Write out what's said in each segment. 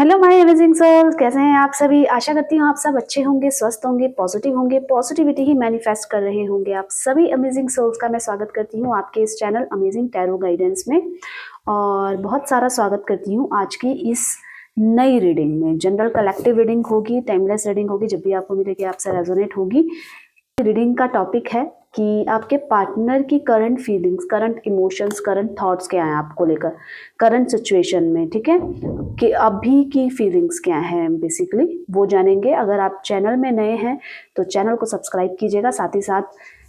Hello my amazing souls, कैसे हैं आप सभी। आशा करती हूँ आप सब अच्छे होंगे, स्वस्थ होंगे, पॉजिटिव होंगे, पॉजिटिविटी ही मैनिफेस्ट कर रहे होंगे। आप सभी अमेजिंग सोल्स का मैं स्वागत करती हूँ आपके इस चैनल अमेजिंग टैरो गाइडेंस में, और बहुत सारा स्वागत करती हूँ आज की इस नई रीडिंग में। जनरल कलेक्टिव रीडिंग होगी, टाइमलेस रीडिंग होगी, जब भी आपको मिलेगी आपसे रेजोनेट होगी। रीडिंग का टॉपिक है कि आपके पार्टनर की current feelings, current emotions, current thoughts क्या हैं आपको लेकर, करंट सिचुएशन में, ठीक है, कि अभी की फीलिंग्स क्या हैं, बेसिकली वो जानेंगे। अगर आप चैनल में नए हैं तो चैनल को सब्सक्राइब कीजिएगा, साथ ही साथ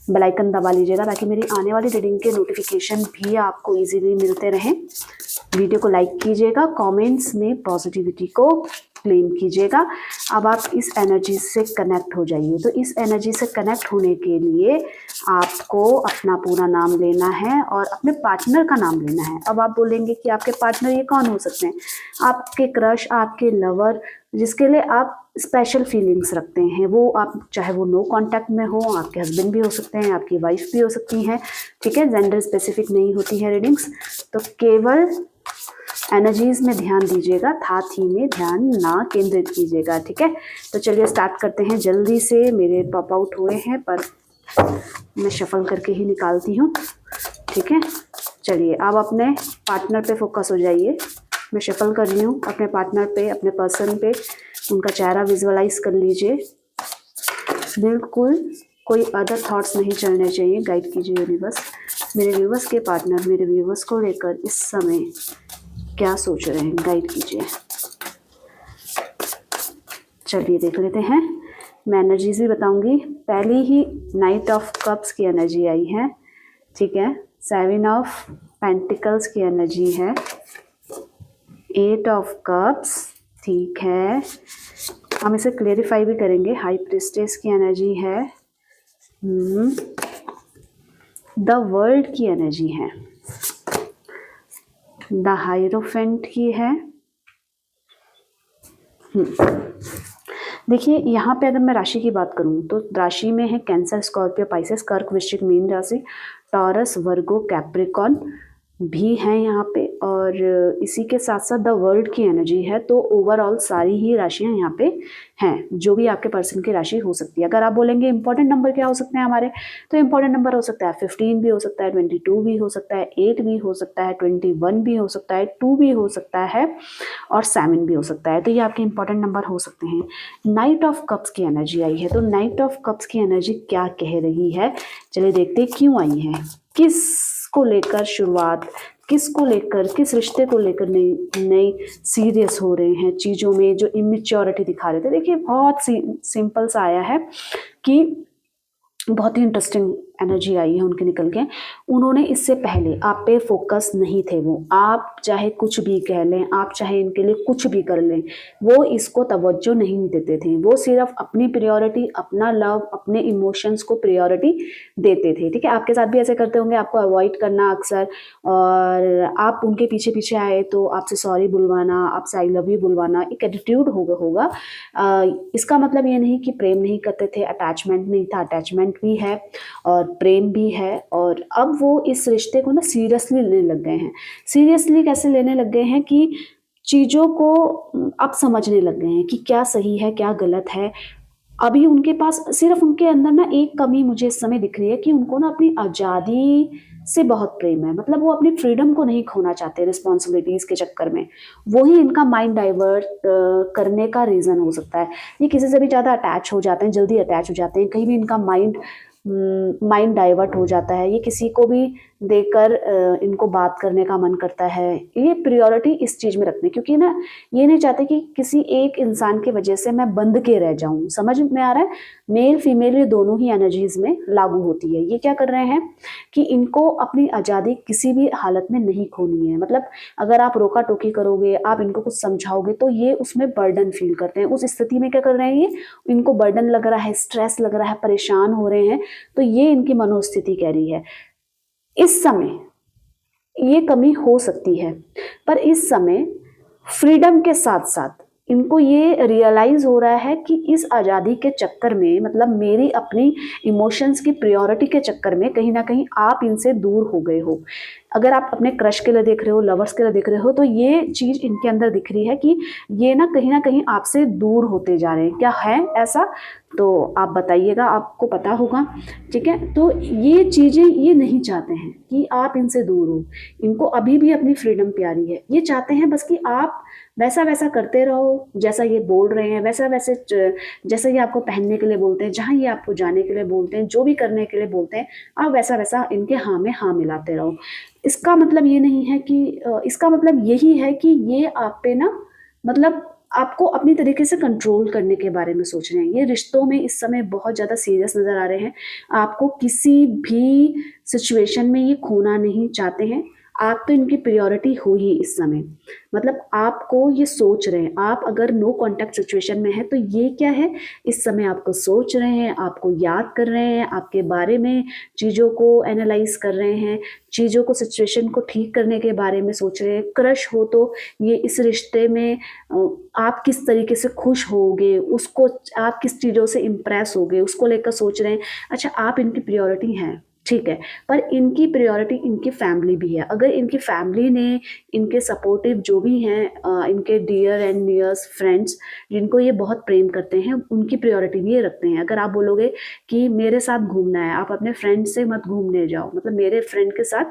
बेल आइकन दबा लीजिएगा ताकि मेरी आने वाली रीडिंग के नोटिफिकेशन भी आपको इजीली मिलते रहें। वीडियो को लाइक कीजिएगा, कमेंट्स में पॉजिटिविटी को क्लेम कीजिएगा। अब आप इस एनर्जी से कनेक्ट हो जाइए। तो इस एनर्जी से कनेक्ट होने के लिए आपको अपना पूरा नाम लेना है और अपने पार्टनर का नाम लेना है। अब आप बोलेंगे कि आपके पार्टनर ये कौन हो सकते हैं? आपके क्रश, आपके लवर, जिसके लिए आप स्पेशल फीलिंग्स रखते हैं। वो आप चाहे वो नो कांटेक्ट में हो, आपके हस्बैंड भी हो सकते हैं, आपकी वाइफ भी हो सकती हैं, ठीक है। जेंडर स्पेसिफिक नहीं होती है रीडिंग्स, तो केवल एनर्जीज में ध्यान दीजिएगा, थाथी में ध्यान ना केंद्रित कीजिएगा, ठीक है। तो चलिए स्टार्ट करते हैं जल्दी से। मेरे पॉप आउट हुए हैं पर मैं शफल करके ही निकालती हूँ, ठीक है। चलिए अब अपने पार्टनर पे फोकस हो जाइए। मैं शफल कर रही हूँ अपने पार्टनर पे, अपने पर्सन पे। उनका चेहरा विजुअलाइज कर लीजिए। बिल्कुल कोई अदर थॉट्स नहीं चलने चाहिए। गाइड कीजिए यूनिवर्स, मेरे व्यूवर्स के पार्टनर मेरे व्यूवर्स को लेकर इस समय क्या सोच रहे हैं, गाइड कीजिए। चलिए देख लेते हैं। मैं एनर्जीज भी बताऊंगी। पहली ही नाइट ऑफ कप्स की एनर्जी आई है, ठीक है। 7 ऑफ पेंटिकल्स की एनर्जी है, 8 ऑफ कप्स, ठीक है। हम इसे क्लेरिफाई भी करेंगे। हाई प्रिस्टेस की एनर्जी है, द वर्ल्ड की एनर्जी है, द हायरोफेंट की है। देखिए यहाँ पे अगर मैं राशि की बात करूँ तो राशि में है कैंसर, स्कॉर्पियो, पाइसेस, कर्क, वृश्चिक, मीन राशि, टॉरस, वर्गो, कैप्रिकॉन भी हैं यहाँ पे, और इसी के साथ साथ द वर्ल्ड की एनर्जी है। तो ओवरऑल सारी ही राशियाँ यहाँ पे हैं, जो भी आपके पर्सन की राशि हो सकती है। अगर आप बोलेंगे इंपॉर्टेंट नंबर क्या हो सकते हैं हमारे, तो इंपॉर्टेंट नंबर हो सकता है 15 भी हो सकता है, 22 भी हो सकता है, 8 भी हो सकता है, 21 भी हो सकता है, 2 भी हो सकता है, और 7 भी हो सकता है। तो ये आपके इंपॉर्टेंट नंबर हो सकते हैं। नाइट ऑफ कप्स की एनर्जी आई है, तो नाइट ऑफ कप्स की एनर्जी क्या कह रही है, चलिए देखते हैं क्यों आई है, किस को लेकर शुरुआत, किसको लेकर, किस रिश्ते को लेकर नई सीरियस हो रहे हैं चीज़ों में, जो इमेच्योरिटी दिखा रहे थे। देखिए बहुत सिंपल सा आया है कि बहुत ही इंटरेस्टिंग एनर्जी आई है उनके निकल के। उन्होंने इससे पहले आप पे फोकस नहीं थे। वो आप चाहे कुछ भी कह लें, आप चाहे इनके लिए कुछ भी कर लें, वो इसको तवज्जो नहीं देते थे। वो सिर्फ अपनी प्रायोरिटी, अपना लव, अपने इमोशंस को प्रायोरिटी देते थे, ठीक है। आपके साथ भी ऐसे करते होंगे, आपको अवॉइड करना अक्सर, और आप उनके पीछे पीछे आए तो आपसे सॉरी बुलवाना, आपसे आई लव यू बुलवाना, एक एटीट्यूड होगा। इसका मतलब ये नहीं कि प्रेम नहीं करते थे, अटैचमेंट नहीं था, अटैचमेंट भी है और प्रेम भी है। और अब वो इस रिश्ते को ना सीरियसली लेने लग गए हैं। सीरियसली कैसे लेने लग गए हैं कि चीज़ों को अब समझने लग गए हैं कि क्या सही है, क्या गलत है। अभी उनके पास सिर्फ, उनके अंदर ना एक कमी मुझे इस समय दिख रही है कि उनको ना अपनी आज़ादी से बहुत प्रेम है। मतलब वो अपनी फ्रीडम को नहीं खोना चाहते रिस्पॉन्सिबिलिटीज़ के चक्कर में। वही इनका माइंड डाइवर्ट करने का रीज़न हो सकता है। ये किसी से भी ज़्यादा अटैच हो जाते हैं, जल्दी अटैच हो जाते हैं, कहीं भी इनका माइंड डाइवर्ट हो जाता है। ये किसी को भी देकर इनको बात करने का मन करता है। ये प्रायोरिटी इस चीज़ में रखते हैं, क्योंकि ना ये नहीं चाहते कि किसी एक इंसान की वजह से मैं बंद के रह जाऊं। समझ में आ रहा है? मेल फीमेल ये दोनों ही एनर्जीज में लागू होती है। ये क्या कर रहे हैं कि इनको अपनी आज़ादी किसी भी हालत में नहीं खोनी है। मतलब अगर आप रोका टोकी करोगे, आप इनको कुछ समझाओगे, तो ये उसमें बर्डन फील करते हैं। उस स्थिति में क्या कर रहे हैं, ये इनको बर्डन लग रहा है, स्ट्रेस लग रहा है, परेशान हो रहे हैं। तो ये इनकी मनोस्थिति कह रही है। इस समय ये कमी हो सकती है, पर इस समय फ्रीडम के साथ साथ इनको ये रियलाइज हो रहा है कि इस आज़ादी के चक्कर में, मतलब मेरी अपनी इमोशंस की प्रायोरिटी के चक्कर में कहीं ना कहीं आप इनसे दूर हो गए हो। अगर आप अपने क्रश के लिए देख रहे हो, लवर्स के लिए देख रहे हो, तो ये चीज़ इनके अंदर दिख रही है कि ये ना कहीं आपसे दूर होते जा रहे हैं। क्या है ऐसा? तो आप बताइएगा, आपको पता होगा। ठीक है, तो ये चीज़ें ये नहीं चाहते हैं कि आप इनसे दूर हो। इनको अभी भी अपनी फ्रीडम प्यारी है। ये चाहते हैं बस कि आप वैसा वैसा करते रहो जैसा ये बोल रहे हैं, वैसा वैसे जैसा ये आपको पहनने के लिए बोलते हैं, जहाँ ये आपको जाने के लिए बोलते हैं, जो भी करने के लिए बोलते हैं, आप वैसा वैसा इनके हाँ में हाँ मिलाते रहो। इसका मतलब ये नहीं है कि इसका मतलब यही है कि ये आप पे ना, मतलब आपको अपनी तरीके से कंट्रोल करने के बारे में सोच रहे हैं। ये रिश्तों में इस समय बहुत ज़्यादा सीरियस नज़र आ रहे हैं। आपको किसी भी सिचुएशन में ये खोना नहीं चाहते हैं। आप तो इनकी प्रायोरिटी हो ही इस समय। मतलब आपको ये सोच रहे हैं, आप अगर नो कांटेक्ट सिचुएशन में है तो ये क्या है, इस समय आपको सोच रहे हैं, आपको याद कर रहे हैं, आपके बारे में चीज़ों को एनालाइज कर रहे हैं, चीज़ों को, सिचुएशन को ठीक करने के बारे में सोच रहे हैं। क्रश हो तो ये इस रिश्ते में आप किस तरीके से खुश होगे, उसको आप किस चीज़ों से इम्प्रेस होगे, उसको लेकर सोच रहे हैं। अच्छा, आप इनकी प्रायोरिटी हैं, ठीक है, पर इनकी प्रायोरिटी इनकी फैमिली भी है। अगर इनकी फैमिली ने, इनके सपोर्टिव जो भी हैं, इनके डियर एंड नियर्स फ्रेंड्स जिनको ये बहुत प्रेम करते हैं, उनकी प्रायोरिटी भी ये रखते हैं। अगर आप बोलोगे कि मेरे साथ घूमना है, आप अपने फ्रेंड से मत घूमने जाओ, मतलब मेरे फ्रेंड के साथ,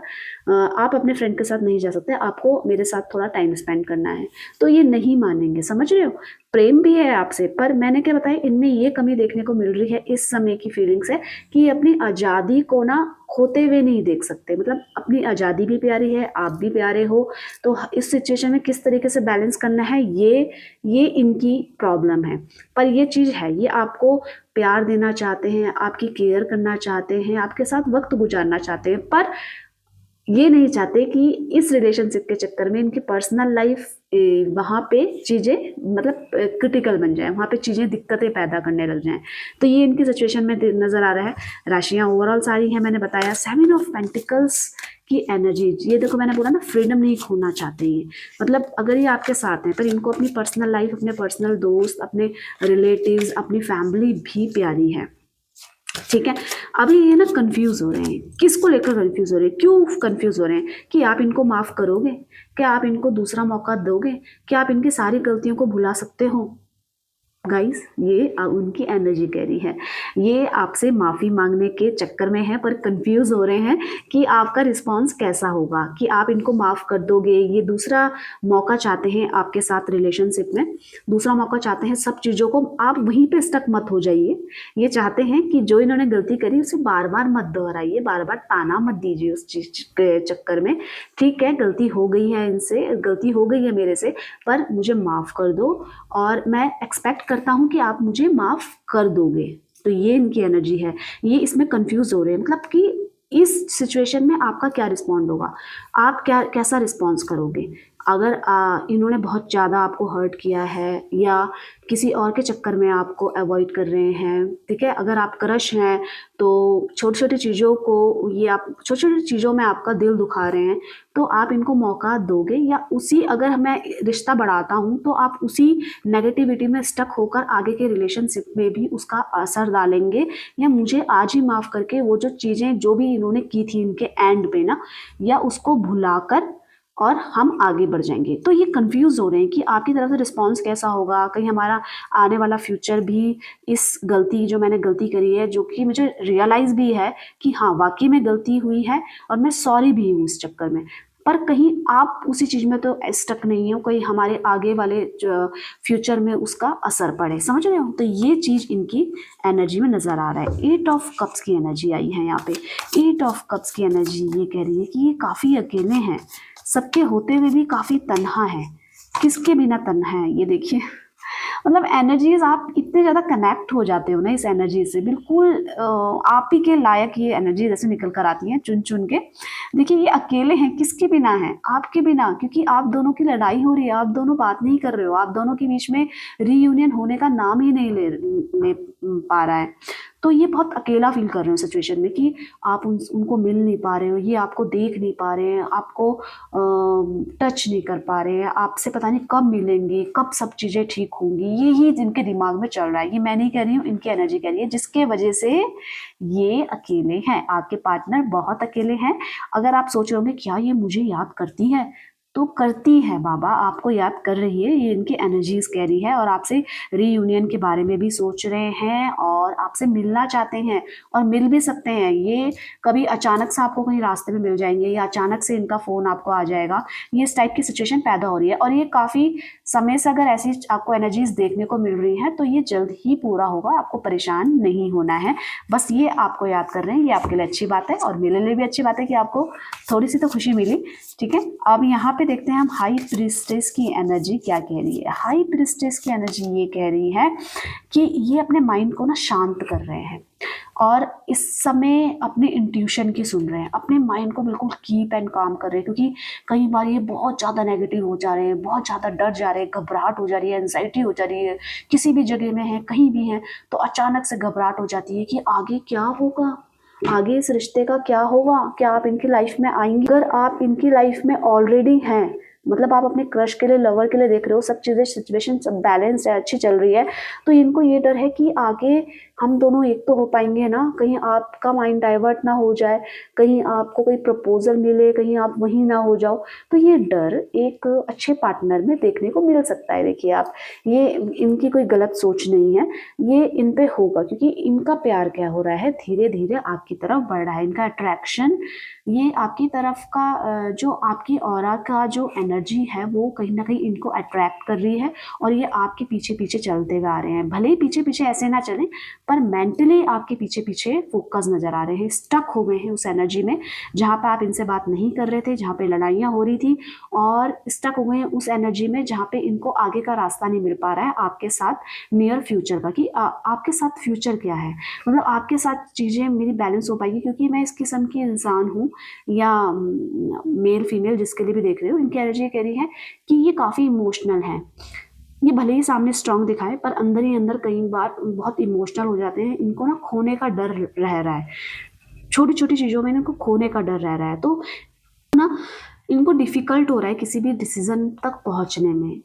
आप अपने फ्रेंड के साथ नहीं जा सकते, आपको मेरे साथ थोड़ा टाइम स्पेंड करना है, तो ये नहीं मानेंगे। समझ रहे हो? प्रेम भी है आपसे, पर मैंने क्या बताया, इनमें ये कमी देखने को मिल रही है इस समय की फीलिंग्स है कि ये अपनी आज़ादी को ना खोते हुए नहीं देख सकते। मतलब अपनी आज़ादी भी प्यारी है, आप भी प्यारे हो, तो इस सिचुएशन में किस तरीके से बैलेंस करना है, ये इनकी प्रॉब्लम है। पर ये चीज़ है, ये आपको प्यार देना चाहते हैं, आपकी केयर करना चाहते हैं, आपके साथ वक्त गुजारना चाहते हैं, पर ये नहीं चाहते कि इस रिलेशनशिप के चक्कर में इनकी पर्सनल लाइफ वहाँ पे चीज़ें, मतलब क्रिटिकल बन जाए, वहाँ पे चीज़ें दिक्कतें पैदा करने लग जाएं। तो ये इनकी सिचुएशन में नज़र आ रहा है। राशियाँ ओवरऑल सारी हैं, मैंने बताया। 7 ऑफ पेंटिकल्स की एनर्जी, ये देखो मैंने बोला ना, फ्रीडम नहीं खोना चाहते ये। मतलब अगर ये आपके साथ हैं, पर इनको अपनी पर्सनल लाइफ, अपने पर्सनल दोस्त, अपने रिलेटिव्स, अपनी फैमिली भी प्यारी है। ठीक है, अभी ये ना कंफ्यूज हो रहे हैं। किसको लेकर कंफ्यूज हो रहे हैं, क्यों कंफ्यूज हो रहे हैं? कि आप इनको माफ करोगे? क्या आप इनको दूसरा मौका दोगे? क्या आप इनकी सारी गलतियों को भुला सकते हो? गाइस, ये उनकी एनर्जी कह रही है। ये आपसे माफ़ी मांगने के चक्कर में है, पर कंफ्यूज हो रहे हैं कि आपका रिस्पांस कैसा होगा, कि आप इनको माफ़ कर दोगे। ये दूसरा मौका चाहते हैं आपके साथ रिलेशनशिप में, दूसरा मौका चाहते हैं। सब चीज़ों को आप वहीं पे स्टक मत हो जाइए। ये चाहते हैं कि जो इन्होंने गलती करी उसे बार बार मत दोहराइए, बार बार ताना मत दीजिए उस चीज़ के चक्कर में। ठीक है, गलती हो गई है, इनसे गलती हो गई है मेरे से, पर मुझे माफ़ कर दो और मैं एक्सपेक्ट करता हूँ कि आप मुझे माफ़ कर दोगे। तो ये इनकी एनर्जी है। ये इसमें कंफ्यूज हो रहे हैं, मतलब कि इस सिचुएशन में आपका क्या रिस्पॉन्ड होगा, आप क्या कैसा रिस्पॉन्स करोगे। अगर इन्होंने बहुत ज़्यादा आपको हर्ट किया है या किसी और के चक्कर में आपको अवॉइड कर रहे हैं, ठीक है, अगर आप क्रश हैं तो छोटी छोटी चीज़ों को, ये आप छोटी छोटी चीज़ों में आपका दिल दुखा रहे हैं, तो आप इनको मौका दोगे, या उसी, अगर मैं रिश्ता बढ़ाता हूँ तो आप उसी नेगेटिविटी में स्टक होकर आगे के रिलेशनशिप में भी उसका असर डालेंगे, या मुझे आज ही माफ़ करके वो जो चीज़ें जो भी इन्होंने की थी इनके एंड पे ना, या उसको भुलाकर और हम आगे बढ़ जाएंगे। तो ये कंफ्यूज हो रहे हैं कि आपकी तरफ से रिस्पांस कैसा होगा। कहीं हमारा आने वाला फ्यूचर भी इस गलती, जो मैंने गलती करी है, जो कि मुझे रियलाइज़ भी है कि हाँ वाकई में गलती हुई है और मैं सॉरी भी हूँ इस चक्कर में, पर कहीं आप उसी चीज़ में तो स्टक नहीं हो, कहीं हमारे आगे वाले फ्यूचर में उसका असर पड़े। समझ रहे हो? तो ये चीज़ इनकी एनर्जी में नज़र आ रहा है। 8 ऑफ कप्स की एनर्जी आई है यहाँ पे। 8 ऑफ कप्स की एनर्जी ये कह रही है कि ये काफ़ी अकेले हैं, सबके होते हुए भी काफ़ी तन्हा है। किसके बिना तन्हा है ये देखिए। मतलब एनर्जीज, आप इतने ज़्यादा कनेक्ट हो जाते हो ना इस एनर्जी से, बिल्कुल आप ही के लायक ये एनर्जी जैसे निकल कर आती हैं चुन चुन के। देखिए ये अकेले हैं, किसके बिना हैं? आपके बिना, क्योंकि आप दोनों की लड़ाई हो रही है, आप दोनों बात नहीं कर रहे हो, आप दोनों के बीच में रीयूनियन होने का नाम ही नहीं ले पा रहा है। तो ये बहुत अकेला फील कर रहे हो सिचुएशन में कि आप उनको मिल नहीं पा रहे हो, ये आपको देख नहीं पा रहे हैं, आपको टच नहीं कर पा रहे हैं, आपसे पता नहीं कब मिलेंगे, कब सब चीज़ें ठीक होंगी, यही जिनके दिमाग में चल रहा है। ये मैं नहीं कह रही हूँ, इनकी एनर्जी कह रही है, जिसके वजह से ये अकेले हैं। आपके पार्टनर बहुत अकेले हैं। अगर आप सोच रहे होंगे क्या ये मुझे याद करती है, तो करती है बाबा, आपको याद कर रही है, ये इनकी एनर्जीज कह रही है। और आपसे रीयूनियन के बारे में भी सोच रहे हैं और आपसे मिलना चाहते हैं और मिल भी सकते हैं। ये कभी अचानक से आपको कहीं रास्ते में मिल जाएंगे या अचानक से इनका फ़ोन आपको आ जाएगा। ये इस टाइप की सिचुएशन पैदा हो रही है और ये काफ़ी समय से अगर ऐसी आपको एनर्जीज देखने को मिल रही हैं तो ये जल्द ही पूरा होगा। आपको परेशान नहीं होना है, बस ये आपको याद कर रहे हैं। ये आपके लिए अच्छी बात है और मेरे लिए भी अच्छी बात है कि आपको थोड़ी सी तो खुशी मिली। ठीक है, अब यहाँ पे देखते हैं हम हाई प्रीस्टेस की एनर्जी क्या कह रही है। हाई प्रीस्टेस की एनर्जी ये कह रही है कि ये अपने माइंड को ना शांत कर रहे हैं और इस समय अपने इंट्यूशन की सुन रहे हैं, अपने माइंड को बिल्कुल कीप एंड काम कर रहे हैं। क्योंकि कई बार ये बहुत ज़्यादा नेगेटिव हो जा रहे हैं, बहुत ज़्यादा डर जा रहे हैं, घबराहट हो जा रही है, एंजाइटी हो जा रही है, किसी भी जगह में है, कहीं भी है तो अचानक से घबराहट हो जाती है कि आगे क्या होगा, आगे इस रिश्ते का क्या होगा, क्या आप इनकी लाइफ में आएंगे। अगर आप इनकी लाइफ में ऑलरेडी हैं, मतलब आप अपने क्रश के लिए, लवर के लिए देख रहे हो, सब चीज़ें सिचुएशन सब बैलेंस है, अच्छी चल रही है, तो इनको ये डर है कि आगे हम दोनों एक तो हो पाएंगे ना, कहीं आपका माइंड डाइवर्ट ना हो जाए, कहीं आपको कोई प्रपोजल मिले, कहीं आप वहीं ना हो जाओ। तो ये डर एक अच्छे पार्टनर में देखने को मिल सकता है। देखिए आप, ये इनकी कोई गलत सोच नहीं है, ये इन पे होगा क्योंकि इनका प्यार क्या हो रहा है, धीरे धीरे आपकी तरफ बढ़ रहा है। इनका अट्रैक्शन ये आपकी तरफ का जो आपकी ऑरा का जो एनर्जी है वो कहीं ना कहीं इनको अट्रैक्ट कर रही है और ये आपके पीछे पीछे चलते हुए आ रहे हैं। भले ही पीछे पीछे ऐसे ना चलें पर मेंटली आपके पीछे पीछे फोकस नजर आ रहे हैं, स्टक हो गए हैं उस एनर्जी में जहाँ पे आप इनसे बात नहीं कर रहे थे, जहाँ पे लड़ाइयाँ हो रही थी, और स्टक हो गए हैं उस एनर्जी में जहाँ पे इनको आगे का रास्ता नहीं मिल पा रहा है आपके साथ नियर फ्यूचर का, कि आपके साथ फ्यूचर क्या है, मतलब आपके साथ चीज़ें मेरी बैलेंस हो पाएगी। क्योंकि मैं इस किस्म की इंसान हूँ, या मेल फीमेल जिसके लिए भी देख रहे हो, इनकी एनर्जी कह रही है कि ये काफ़ी इमोशनल है। ये भले ही सामने स्ट्रांग दिखाए पर अंदर ही अंदर कई बार बहुत इमोशनल हो जाते हैं। इनको ना खोने का डर रह रहा है, छोटी छोटी चीज़ों में इनको खोने का डर रह रहा है। तो ना इनको डिफ़िकल्ट हो रहा है किसी भी डिसीज़न तक पहुंचने में।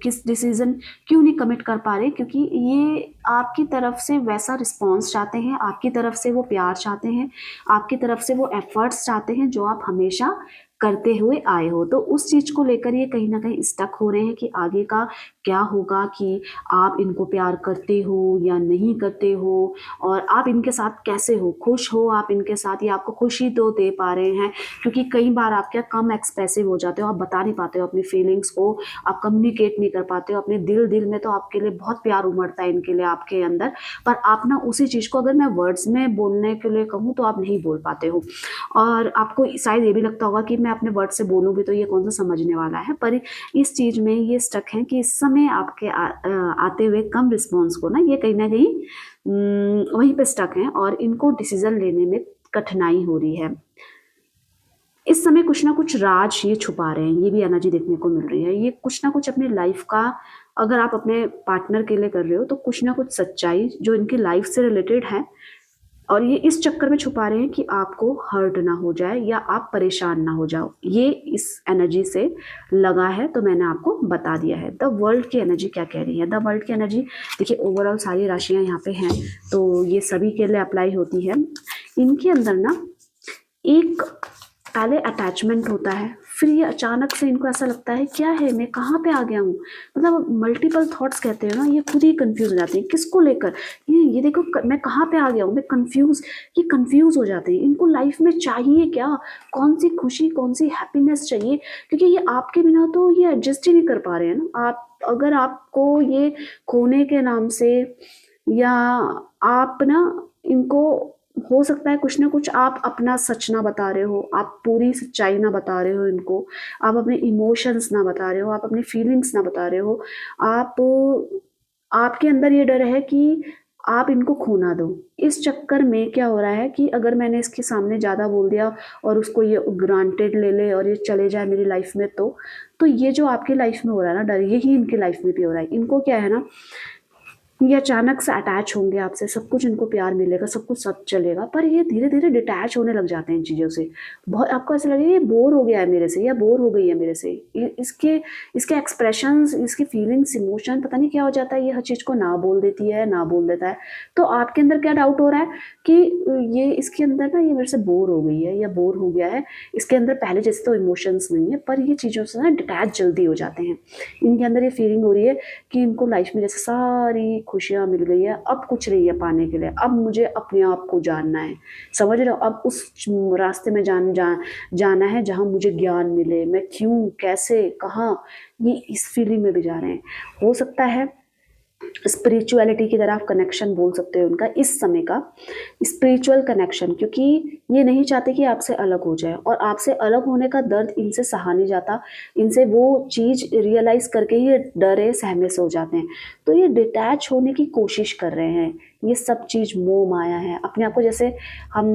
किस डिसीज़न क्यों नहीं कमिट कर पा रहे, क्योंकि ये आपकी तरफ से वैसा रिस्पॉन्स चाहते हैं, आपकी तरफ से वो प्यार चाहते हैं, आपकी तरफ से वो एफर्ट्स चाहते हैं जो आप हमेशा करते हुए आए हो। तो उस चीज़ को लेकर ये कहीं ना कहीं स्टक हो रहे हैं कि आगे का क्या होगा, कि आप इनको प्यार करते हो या नहीं करते हो, और आप इनके साथ कैसे हो, खुश हो आप इनके साथ, या आपको खुशी तो दे पा रहे हैं। क्योंकि कई बार आप क्या कम एक्सप्रेसिव हो जाते हो, आप बता नहीं पाते हो अपनी फीलिंग्स को, आप कम्युनिकेट नहीं कर पाते हो अपने दिल में तो आपके लिए बहुत प्यार उमड़ता है इनके लिए आपके अंदर, पर आप ना उसी चीज़ को अगर मैं वर्ड्स में बोलने के लिए कहूँ तो आप नहीं बोल पाते हो। और आपको शायद ये भी लगता होगा कि मैं अपने वर्ड से बोलूँ भी तो ये कौन सा समझने वाला है, पर इस चीज़ में ये स्टक है कि इस समय आपके आते हुए कम रिस्पॉन्स को ना ये कहीं ना कहीं वहीं पे स्टक हैं और इनको डिसीजन लेने में कठिनाई हो रही है। इस समय कुछ ना कुछ राज ये छुपा रहे हैं, ये भी एनर्जी देखने को मिल रही है। ये कुछ ना कुछ अपनी लाइफ का, अगर आप अपने पार्टनर के लिए कर रहे हो तो कुछ ना कुछ सच्चाई जो इनकी लाइफ से रिलेटेड है, और ये इस चक्कर में छुपा रहे हैं कि आपको हर्ट ना हो जाए या आप परेशान ना हो जाओ। ये इस एनर्जी से लगा है तो मैंने आपको बता दिया है। द वर्ल्ड की एनर्जी क्या कह रही है। द वर्ल्ड की एनर्जी देखिए, ओवरऑल सारी राशियां यहाँ पे हैं तो ये सभी के लिए अप्लाई होती है। इनके अंदर ना एक पहले अटैचमेंट होता है, फिर ये अचानक से इनको ऐसा लगता है क्या है, मैं कहाँ पे आ गया हूँ, मतलब मल्टीपल थॉट्स कहते हैं ना, ये खुद ही कंफ्यूज हो जाते हैं किसको लेकर। ये देखो मैं कहाँ पे आ गया हूँ, मैं कंफ्यूज, ये कंफ्यूज हो जाते हैं। इनको लाइफ में चाहिए क्या, कौन सी खुशी, कौन सी हैप्पीनेस चाहिए, क्योंकि ये आपके बिना तो ये एडजस्ट ही नहीं कर पा रहे हैं ना। आप अगर आपको ये खोने के नाम से, या आप ना इनको, हो सकता है कुछ ना कुछ आप अपना सच ना बता रहे हो, आप पूरी सच्चाई ना बता रहे हो इनको, आप अपने इमोशंस ना बता रहे हो, आप अपनी फीलिंग्स ना बता रहे हो, आप, आपके अंदर ये डर है कि आप इनको खो ना दो। इस चक्कर में क्या हो रहा है कि अगर मैंने इसके सामने ज़्यादा बोल दिया और उसको ये ग्रांटेड ले ले और ये चले जाए मेरी लाइफ में, तो ये जो आपकी लाइफ में हो रहा है ना डर, यही इनकी लाइफ में भी हो रहा है। इनको क्या है ना, ये अचानक से अटैच होंगे आपसे, सब कुछ इनको प्यार मिलेगा, सब कुछ सच चलेगा, पर ये धीरे-धीरे डिटैच होने लग जाते हैं इन चीज़ों से। बहुत आपको ऐसा लगेगा ये बोर हो गया है मेरे से या बोर हो गई है मेरे से। इ इसके इसके एक्सप्रेशंस, इसकी फीलिंग्स, इमोशन पता नहीं क्या हो जाता है, ये हर चीज़ को ना बोल देती है, ना बोल देता है। तो आपके अंदर क्या डाउट हो रहा है कि ये इसके अंदर ना ये मेरे से बोर हो गई है या बोर हो गया है, इसके अंदर पहले जैसे तो इमोशंस नहीं है, पर ये चीज़ों से ना डिटैच जल्दी हो जाते हैं। इनके अंदर ये फीलिंग हो रही है कि इनको लाइफ में जैसे सारी खुशियाँ मिल गई है, अब कुछ नहीं है पाने के लिए, अब मुझे अपने आप को जानना है। समझ रहे हो? अब उस रास्ते में जाना है जहाँ मुझे ज्ञान मिले, मैं क्यों, कैसे, कहाँ, ये इस फीलिंग में भी जा रहे हैं। हो सकता है स्पिरिचुअलिटी की तरफ कनेक्शन बोल सकते हो उनका इस समय का, स्पिरिचुअल कनेक्शन, क्योंकि ये नहीं चाहते कि आपसे अलग हो जाए, और आपसे अलग होने का दर्द इनसे सहा नहीं जाता, इनसे वो चीज़ रियलाइज़ करके ही डरे सहमे से हो जाते हैं। तो ये डिटैच होने की कोशिश कर रहे हैं। ये सब चीज़ मोह माया है। अपने आप को जैसे हम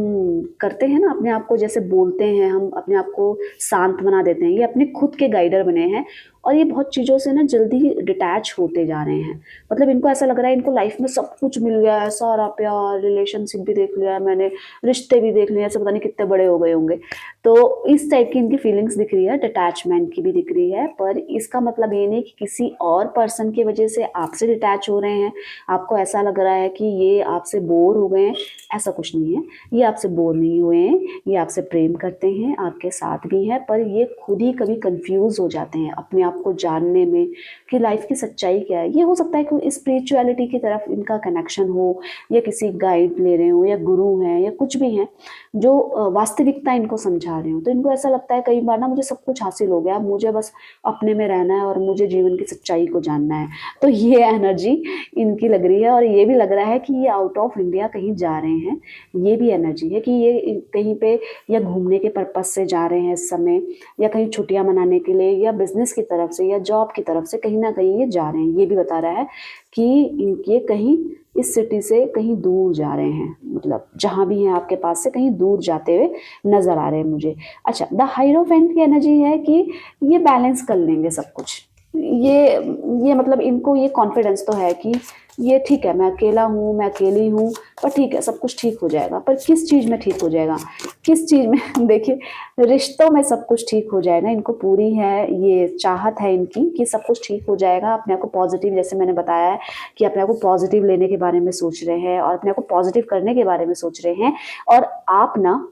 करते हैं ना, अपने आप को जैसे बोलते हैं, हम अपने आप को शांत बना देते हैं, ये अपने खुद के गाइडर बने हैं, और ये बहुत चीज़ों से ना जल्दी डिटैच होते जा रहे हैं। मतलब इनको ऐसा लग रहा है इनको लाइफ में सब कुछ मिल गया है, सारा प्यार, रिलेशनशिप भी देख लिया है मैंने, रिश्ते भी देख लिए, ऐसे पता नहीं कितने बड़े हो गए होंगे। तो इस टाइप की इनकी फीलिंग्स दिख रही है, डिटैचमेंट की भी दिख रही है, पर इसका मतलब ये नहीं कि किसी और पर्सन की वजह से आपसे डिटैच हो रहे हैं, आपको ऐसा लग रहा है कि ये आपसे बोर हो गए हैं, ऐसा कुछ नहीं है। ये आपसे बोर नहीं हुए हैं, ये आपसे प्रेम करते हैं, आपके साथ भी हैं, पर ये खुद ही कभी कंफ्यूज हो जाते हैं अपने आप को जानने में कि लाइफ की सच्चाई क्या है। ये हो सकता है कि स्पिरिचुअलिटी की तरफ इनका कनेक्शन हो, या किसी गाइड ले रहे हो, या गुरु हैं, या कुछ भी हैं जो वास्तविकता इनको समझा रहे हो। तो इनको ऐसा लगता है कई बार ना मुझे सब कुछ हासिल हो गया, मुझे बस अपने में रहना है और मुझे जीवन की सच्चाई को जानना है। तो ये एनर्जी इनकी लग रही है, और ये भी लग रहा है कि ये आउट ऑफ इंडिया कहीं जा रहे हैं। ये भी एनर्जी है कि ये कहीं पे या घूमने के पर्पज से जा रहे हैं इस समय, या कहीं छुट्टियां मनाने के लिए, या बिजनेस की तरफ से, या जॉब की तरफ से कहीं ना कहीं ये जा रहे हैं। ये भी बता रहा है कि इनके कहीं इस सिटी से कहीं दूर जा रहे हैं, मतलब जहाँ भी हैं आपके पास से कहीं दूर जाते हुए नजर आ रहे हैं मुझे। अच्छा, द हाइरोफेंट की एनर्जी है कि ये बैलेंस कर लेंगे सब कुछ। ये मतलब इनको ये कॉन्फिडेंस तो है कि ये ठीक है, मैं अकेला हूँ, मैं अकेली हूँ, पर ठीक है सब कुछ ठीक हो जाएगा। पर किस चीज़ में ठीक हो जाएगा, किस चीज़ में देखिए, रिश्तों में सब कुछ ठीक हो जाएगा। इनको पूरी है ये चाहत है इनकी कि सब कुछ ठीक हो जाएगा। अपने आप को पॉजिटिव, जैसे मैंने बताया है कि अपने आप को पॉजिटिव लेने के बारे में सोच रहे हैं, और अपने आप को पॉजिटिव करने के बारे में सोच रहे हैं, और आप ना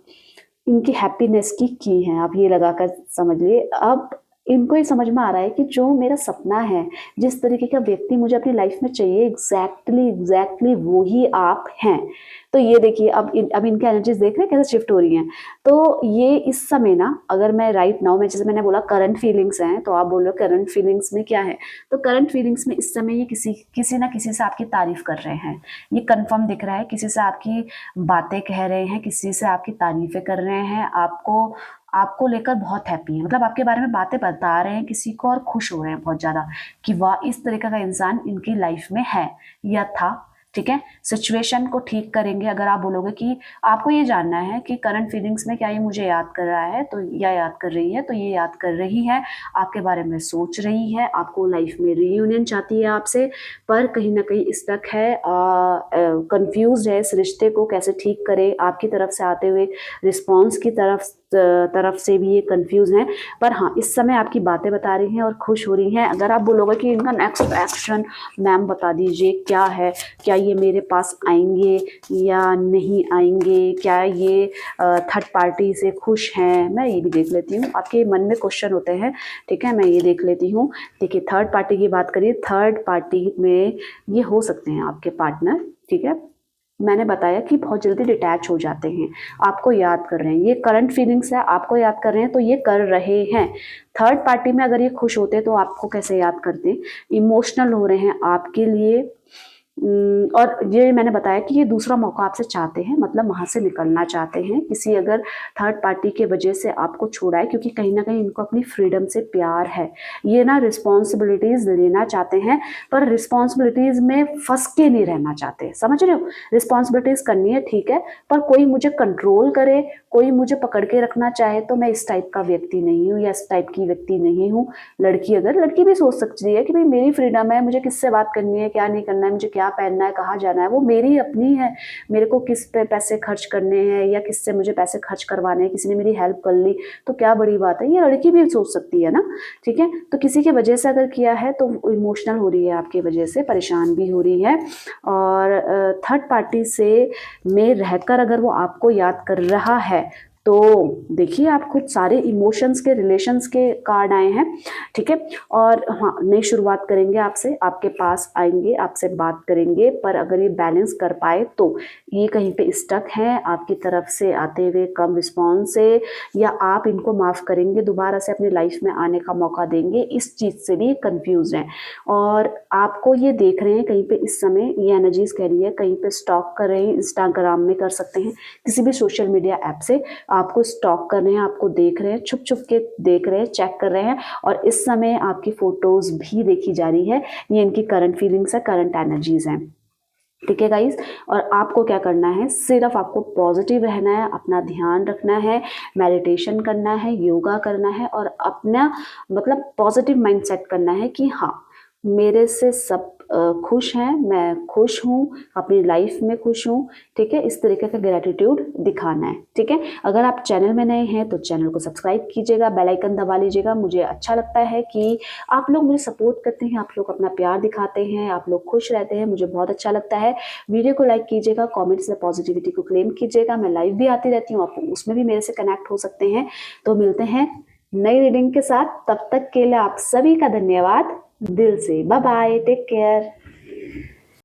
इनकी हैप्पीनेस की हैं, आप ये लगा कर समझ लिए। अब इनको ये समझ में आ रहा है कि जो मेरा सपना है, जिस तरीके का व्यक्ति मुझे अपनी लाइफ में चाहिए, एग्जैक्टली वो ही आप हैं। तो ये देखिए, अब इनकी एनर्जीज देख रहे हैं कैसे शिफ्ट हो रही हैं। तो ये इस समय ना, अगर मैं राइट नाउ में, जैसे मैंने बोला करंट फीलिंग्स हैं, तो आप बोल रहे हो करंट फीलिंग्स में क्या है, तो करंट फीलिंग्स में इस समय ये किसी ना किसी से आपकी तारीफ कर रहे हैं। ये कंफर्म दिख रहा है, किसी से आपकी बातें कह रहे हैं, किसी से आपकी तारीफें कर रहे हैं, आपको लेकर बहुत हैप्पी है, मतलब आपके बारे में बातें बता रहे हैं किसी को, और खुश हो रहे हैं बहुत ज़्यादा कि वाह, इस तरीके का इंसान इनकी लाइफ में है या था। ठीक है, सिचुएशन को ठीक करेंगे। अगर आप बोलोगे कि आपको ये जानना है कि करंट फीलिंग्स में क्या ये मुझे याद कर रहा है, तो या याद कर रही है, तो ये याद कर रही है, आपके बारे में सोच रही है, आपको लाइफ में रीयूनियन चाहती है आपसे, पर कहीं ना कहीं स्टक है, कंफ्यूज है इस रिश्ते को कैसे ठीक करे। आपकी तरफ से आते हुए रिस्पॉन्स की तरफ से भी ये कंफ्यूज हैं। पर हाँ, इस समय आपकी बातें बता रही हैं और खुश हो रही हैं। अगर आप बोलोगे कि इनका नेक्स्ट एक्शन मैम बता दीजिए क्या है, क्या ये मेरे पास आएंगे या नहीं आएंगे, क्या ये थर्ड पार्टी से खुश हैं, मैं ये भी देख लेती हूँ। आपके मन में क्वेश्चन होते हैं, ठीक है, मैं ये देख लेती हूँ। देखिए, थर्ड पार्टी की बात करिए, थर्ड पार्टी में ये हो सकते हैं आपके पार्टनर। ठीक है, मैंने बताया कि बहुत जल्दी डिटैच हो जाते हैं, आपको याद कर रहे हैं, ये करंट फीलिंग्स है, आपको याद कर रहे हैं, तो ये कर रहे हैं। थर्ड पार्टी में अगर ये खुश होते तो आपको कैसे याद करते, इमोशनल हो रहे हैं आपके लिए। और ये मैंने बताया कि ये दूसरा मौका आपसे चाहते हैं, मतलब वहाँ से निकलना चाहते हैं, किसी अगर थर्ड पार्टी के वजह से आपको छोड़ा है, क्योंकि कहीं ना कहीं इनको अपनी फ्रीडम से प्यार है। ये ना रिस्पॉन्सिबिलिटीज़ लेना चाहते हैं, पर रिस्पॉन्सिबिलिटीज़ में फंस के नहीं रहना चाहते। समझ रहे हो, रिस्पॉन्सिबिलिटीज़ करनी है ठीक है, पर कोई मुझे कंट्रोल करे, कोई मुझे पकड़ के रखना चाहे तो मैं इस टाइप का व्यक्ति नहीं हूँ या इस टाइप की व्यक्ति नहीं हूँ। लड़की भी सोच सकती है कि भाई मेरी फ्रीडम है, मुझे किससे बात करनी है, क्या नहीं करना है, मुझे क्या पहनना है, कहाँ जाना है, वो मेरी अपनी है। मेरे को किस पे पैसे खर्च करने हैं या किससे मुझे पैसे खर्च करवाने हैं, किसी ने मेरी हेल्प कर ली तो क्या बड़ी बात है, ये लड़की भी सोच सकती है ना। ठीक है, तो किसी की वजह से अगर किया है तो इमोशनल हो रही है, आपकी वजह से परेशान भी हो रही है। और थर्ड पार्टी से में रहकर अगर वो आपको याद कर रहा है तो देखिए आप खुद सारे इमोशंस के रिलेशंस के कार्ड आए हैं। ठीक है, और हाँ, नई शुरुआत करेंगे आपसे, आपके पास आएंगे, आपसे बात करेंगे, पर अगर ये बैलेंस कर पाए तो ये कहीं पे स्टक है आपकी तरफ से आते हुए कम रिस्पॉन्स से, या आप इनको माफ़ करेंगे, दोबारा से अपनी लाइफ में आने का मौका देंगे, इस चीज़ से भी कंफ्यूज हैं। और आपको ये देख रहे हैं कहीं पे इस समय, ये एनर्जीज कह रही है कहीं पे स्टॉक कर रहे हैं, इंस्टाग्राम में कर सकते हैं, किसी भी सोशल मीडिया ऐप से आपको स्टॉक कर रहे हैं, आपको देख रहे हैं, छुप छुप के देख रहे हैं, चेक कर रहे हैं, और इस समय आपकी फोटोज भी देखी जा रही है। ये इनकी करंट फीलिंग्स है, करंट एनर्जीज हैं। ठीक है गाइस, और आपको क्या करना है, सिर्फ आपको पॉजिटिव रहना है, अपना ध्यान रखना है, मेडिटेशन करना है, योगा करना है, और अपना मतलब पॉजिटिव माइंडसेट करना है कि हाँ मेरे से सब खुश हैं, मैं खुश हूँ, अपनी लाइफ में खुश हूँ। ठीक है, इस तरीके का ग्रेटिट्यूड दिखाना है। ठीक है, अगर आप चैनल में नए हैं तो चैनल को सब्सक्राइब कीजिएगा, बेल आइकन दबा लीजिएगा। मुझे अच्छा लगता है कि आप लोग मुझे सपोर्ट करते हैं, आप लोग अपना प्यार दिखाते हैं, आप लोग खुश रहते हैं, मुझे बहुत अच्छा लगता है। वीडियो को लाइक कीजिएगा, कॉमेंट्स में पॉजिटिविटी को क्लेम कीजिएगा। मैं लाइव भी आती रहती हूँ, आप उसमें भी मेरे से कनेक्ट हो सकते हैं। तो मिलते हैं नई रीडिंग के साथ, तब तक के लिए आप सभी का धन्यवाद दिल से। Bye bye, take care.